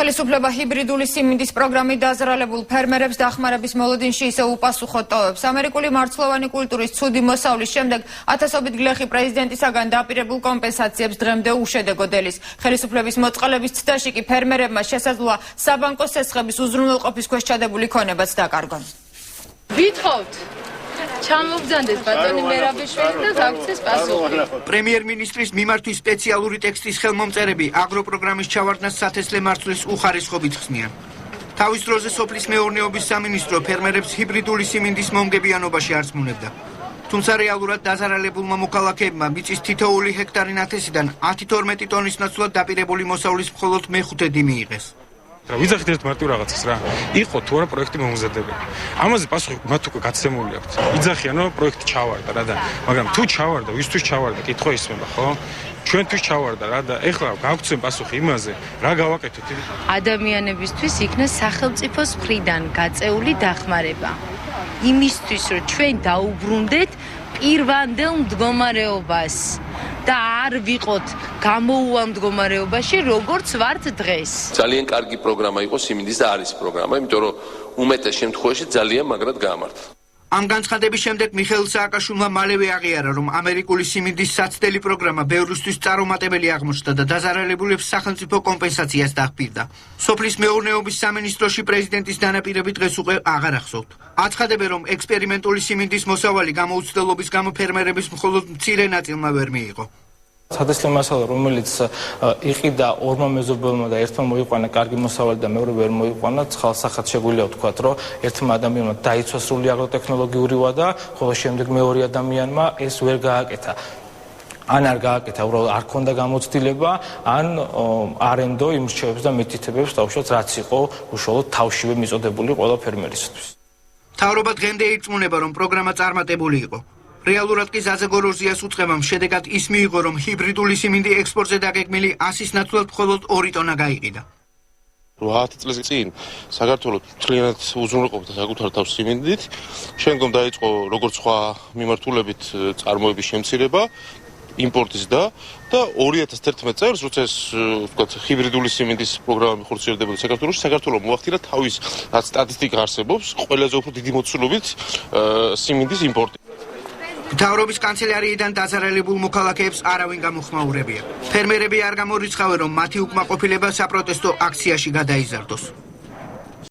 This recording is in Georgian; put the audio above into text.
ხელისუფლება ჰიბრიდული სიმინდის პროგრამით დაზარალებულ ფერმერებს დახმარების მოლოდინში ისევ უპასუხოდ ტოვებს. ამერიკული მარცვლოვანი კულტურის ცუდი მოსავლის შემდეგ ათასობით გლეხი პრეზიდენტისაგან დაპირებულ კომპენსაციებს დღემდე უშედეგოდ ელის. ხელისუფლების მოწყალების ცდაში კი ფერმერებმა შესაძლოა საბანკო სესხების უზრუნველყოფის ქვეშ ჩადებული ქონებაც დაკარგონ. ვითხოვთ ჩამოგზავნეთ ბატონი მერაბიშვილი და გაგცეს პასუხი. პრემიერ-მინისტრის მიმართვის სპეციალური ტექსტის ხელმომწერები აგროპროგრამის ჩავარდნას სათესლე მარცვლის უხარისხობით ხსნიან. თავის დროზე სოფლის მეურნეობის სამინისტრო ფერმერებს ჰიბრიდული სიმინდის მომგებიანობაში არწმუნებდა. თუმცა რეალურად დაზარალებულმა მოქალაქეებმა მიწის თითოეული ჰექტარი ნათესიდან 10-12 ტონის ნაცვლად დაპირებული მოსავლის მხოლოდ მეხუთედი მიიღეს. ვიძახით ერთ მარტივ რაღაცას რა. იყო თუ არა პროექტი მომზადებელი. ამაზე პასუხი მათ უკვე გაცემული აქვს. იძახიანო პროექტი ჩავარდა რა და მაგრამ თუ ჩავარდა, ვისთვის ჩავარდა, კითხვა ისმება, ხო? ჩვენთვის ჩავარდა რა და ეხლა გავგვცემ პასუხი იმაზე, რა გავაკეთოთ? ადამიანებისთვის იქნა სახელმწიფოს მხრიდან გაწეული დახმარება. იმისთვის რომ ჩვენ დაუბრუნდეთ პირვანდელ მდგომარეობას და არ ვიყოთ გამოუვალ მდგომარეობაში, როგორც ვართ დღეს. ძალიან კარგი პროგრამა იყო სიმინდის და არის პროგრამა, იმიტომ რომ უმეტეს შემთხვევაში ძალიან მაგრად გაამართა. ამ განცხადების შემდეგ მიხეილ სააკაშვილმა მალევე აღიარა, რომ ამერიკული სიმინდის საცდელი პროგრამა ბევრისთვის წარუმატებელი აღმოჩნდა და დაზარალებულებს სახელმწიფო კომპენსაციას დაჰპირდა. სოფლის მეურნეობის სამინისტროში პრეზიდენტის დანაპირები დღეს უკვე აღარ ახსოვთ. აცხადებენ, რომ ექსპერიმენტული სიმინდის მოსავალი გამოუცდელობის გამო ფერმერების მხოლოდ მცირე ნაწილმა ვერ მიიღო. სათესლე მასალა, რომელიც იყიდა ორმა მეზობელმა და ერთმა მოიყვანა კარგი მოსავალი და მეორე ვერ მოიყვანა, ხალხსახად შეგვიძლია ვთქვათ, რომ ერთმა ადამიანმა დაიცვა სრული აგროტექნოლოგიური ვადა, ხოლო შემდეგ მეორე ადამიანმა ეს ვერ გააკეთა. ან არ გააკეთა, უბრალოდ არ ქონდა გამოცდილება, ან არენდო იმრჩევებს და მითითებებს თავშოთ, რაც იყო უშუალოდ თავშივე მიწოდებული ყველა ფერმერისთვის. მთავრობა დღემდე ირწმუნება, რომ პროგრამა წარმატებული იყო. რეალურად კი ზაზა გოროზიას უწყებამ შედეგად ის მიიღო, რომ ჰიბრიდული სიმინდი ექსპორტზე დაგეგმილი 100-ის ნაცვლად მხოლოდ 2 ტონა გაიყიდა. 8 წლის წინ საქართველოს მთლიანად უზრუნველყოფდა საკუთარ თავს სიმინდით, შემდგომ დაიწყო როგორც სხვა მიმართულებით წარმოების შემცირება, იმპორტის და 2011 წელს, როცა ეს ვთქვათ ჰიბრიდული სიმინდის პროგრამა ხორციელდებოდა საქართველოში, საქართველოს მოახდინა თავის სტატისტიკა არსებობს, ყველაზე უფრო დიდი მოცულობით სიმინდის იმპორტი. მთავრობის კანცელარიიდან დაზარალებულ მოქალაქეებს არავინ გამოხმაურებია. ფერმერები არ გამორიცხავენ, რომ მათი უკმაყოფილება საპროტესტო აქციაში გადაიზარდოს.